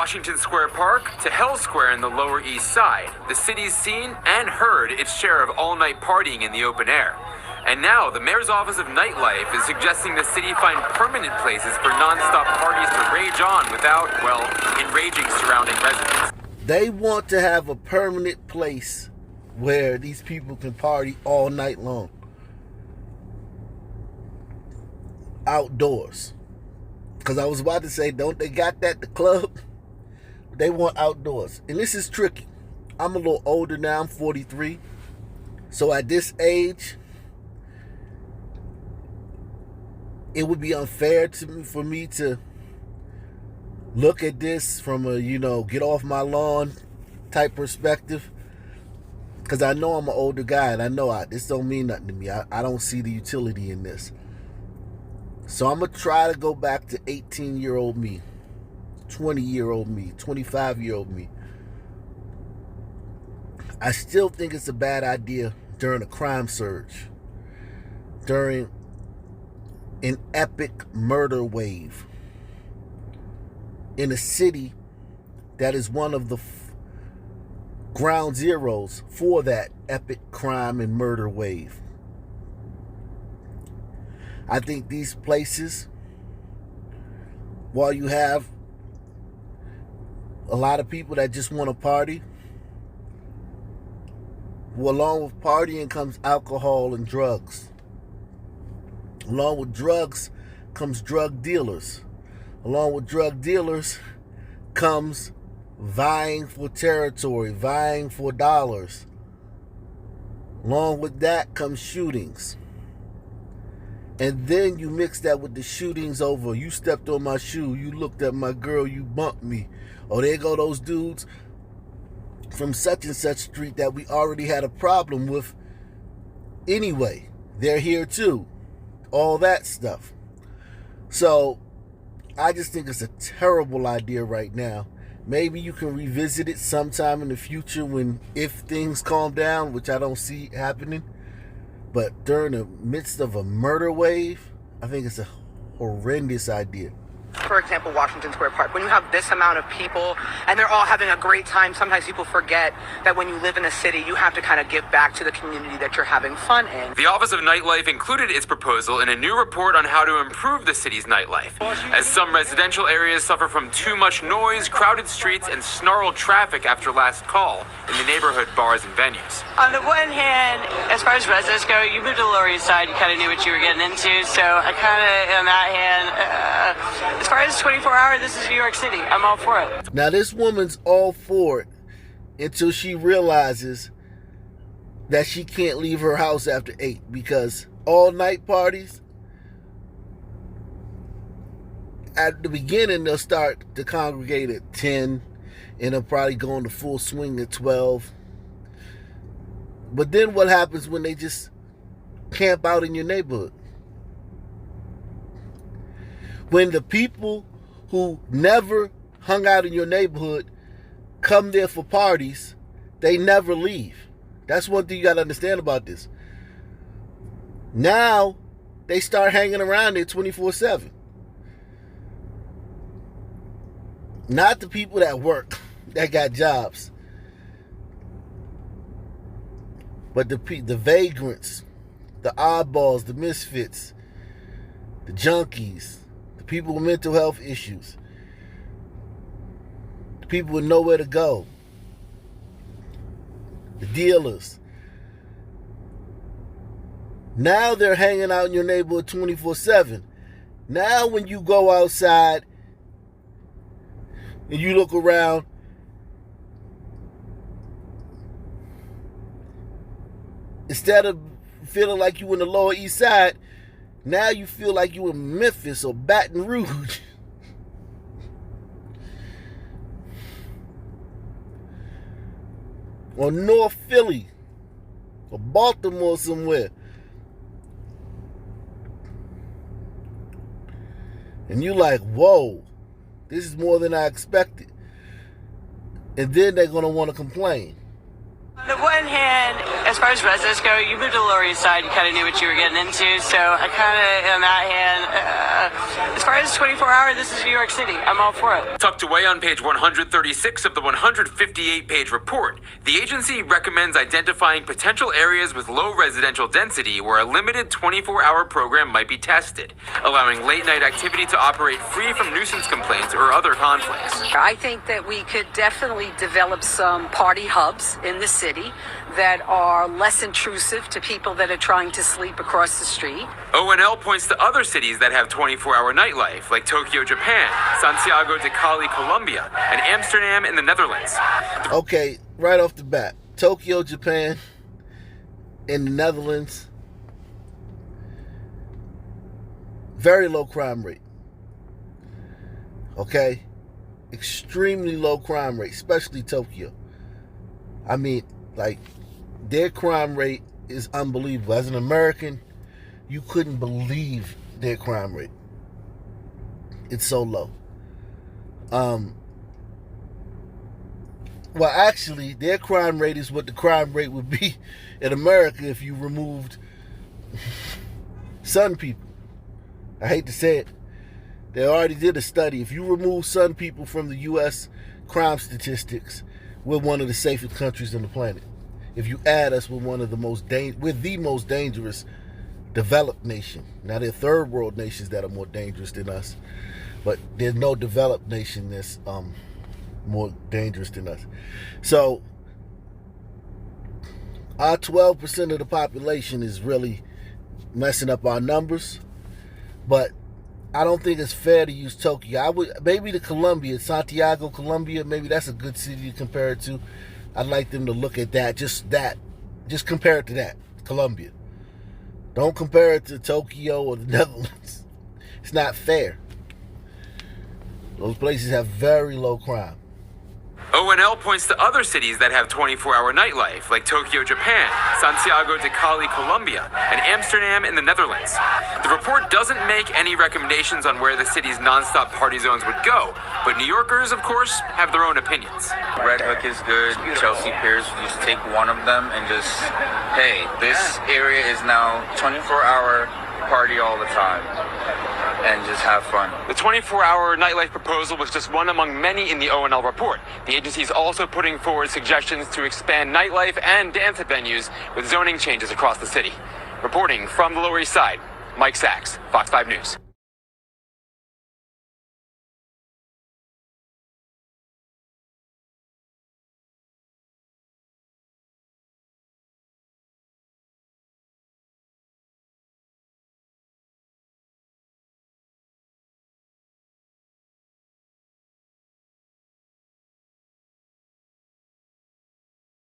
Washington Square Park to Hell Square in the Lower East Side, the city's seen and heard its share of all-night partying in the open air. And now the mayor's office of nightlife is suggesting the city find permanent places for non-stop parties to rage on without, well, enraging surrounding residents. They want to have a permanent place where these people can party all night long. Outdoors. Because I was about to say, don't they got that at the club? They want outdoors. And this is tricky. I'm a little older now. I'm 43. So at this age, it would be unfair for me to look at this from a, get off my lawn type perspective. Because I know I'm an older guy, and I know this don't mean nothing to me. I don't see the utility in this. So I'm going to try to go back to 18-year-old me, 20-year-old me, 25-year-old me. I still think it's a bad idea during a crime surge, during an epic murder wave in a city that is one of the ground zeros for that epic crime and murder wave. I think these places, while you have a lot of people that just want to party, well, along with partying comes alcohol and drugs. Along with drugs comes drug dealers. Along with drug dealers comes vying for territory, vying for dollars. Along with that comes shootings. And then you mix that with the shootings over. You stepped on my shoe. You looked at my girl. You bumped me. Oh, there go those dudes from such and such street that we already had a problem with anyway. They're here too. All that stuff. So I just think it's a terrible idea right now. Maybe you can revisit it sometime in the future if things calm down, which I don't see happening. But during the midst of a murder wave, I think it's a horrendous idea. For example, Washington Square Park, when you have this amount of people and they're all having a great time, sometimes people forget that when you live in a city, you have to kind of give back to the community that you're having fun in. The Office of Nightlife included its proposal in a new report on how to improve the city's nightlife, as some residential areas suffer from too much noise, crowded streets, and snarled traffic after last call in the neighborhood bars and venues. On the one hand, as far as residents go, you moved to the Lower East Side, you kind of knew what you were getting into, so I kind of, on that hand, as far as 24-hour, this is New York City. I'm all for it. Now, this woman's all for it until she realizes that she can't leave her house after 8 because all-night parties, at the beginning, they'll start to congregate at 10, and they'll probably go into full swing at 12. But then what happens when they just camp out in your neighborhood? When the people who never hung out in your neighborhood come there for parties, they never leave. That's one thing you got to understand about this. Now, they start hanging around there 24/7. Not the people that work, that got jobs. But the vagrants, the oddballs, the misfits, the junkies, people with mental health issues, people with nowhere to go, the dealers. Now they're hanging out in your neighborhood 24/7. Now when you go outside and you look around, instead of feeling like you in the Lower East Side, now you feel like you in Memphis or Baton Rouge. Or North Philly. Or Baltimore somewhere. And you're like, whoa, this is more than I expected. And then they're going to want to complain. On the one hand, as far as residents go, you moved to the Lower East Side, you kind of knew what you were getting into, so I kind of, on that hand, as far as 24-hour, this is New York City. I'm all for it. Tucked away on page 136 of the 158-page report, the agency recommends identifying potential areas with low residential density where a limited 24-hour program might be tested, allowing late-night activity to operate free from nuisance complaints or other conflicts. I think that we could definitely develop some party hubs in the city that are less intrusive to people that are trying to sleep across the street. ONL points to other cities that have 24-hour nightlife, like Tokyo, Japan, Santiago de Cali, Colombia, and Amsterdam in the Netherlands. Okay, right off the bat, Tokyo, Japan, in the Netherlands, very low crime rate. Okay? Extremely low crime rate, especially Tokyo. I mean, like, their crime rate is unbelievable. As an American, you couldn't believe their crime rate. It's so low. Well, actually, their crime rate is what the crime rate would be in America if you removed Sun people. I hate to say it. They already did a study. If you remove Sun people from the U.S. crime statistics, we're one of the safest countries on the planet. If you add us, we're the most dangerous developed nation. Now, there are third world nations that are more dangerous than us, but there's no developed nation that's more dangerous than us. So, our 12% of the population is really messing up our numbers, but I don't think it's fair to use Tokyo. Maybe the Colombia, Santiago, Colombia, maybe that's a good city to compare it to. I'd like them to look at that. Just compare it to that, Colombia. Don't compare it to Tokyo or the Netherlands. It's not fair. Those places have very low crime. ONL points to other cities that have 24-hour nightlife, like Tokyo, Japan, Santiago de Cali, Colombia, and Amsterdam in the Netherlands. The report doesn't make any recommendations on where the city's non-stop party zones would go, but New Yorkers, of course, have their own opinions. Red Hook is good. Chelsea Piers, you just take one of them and just, hey, this area is now 24-hour party all the time. And just have fun. The 24-hour nightlife proposal was just one among many in the ONL report. The agency is also putting forward suggestions to expand nightlife and dance venues with zoning changes across the city. Reporting from the Lower East Side, Mike Sachs, Fox 5 News.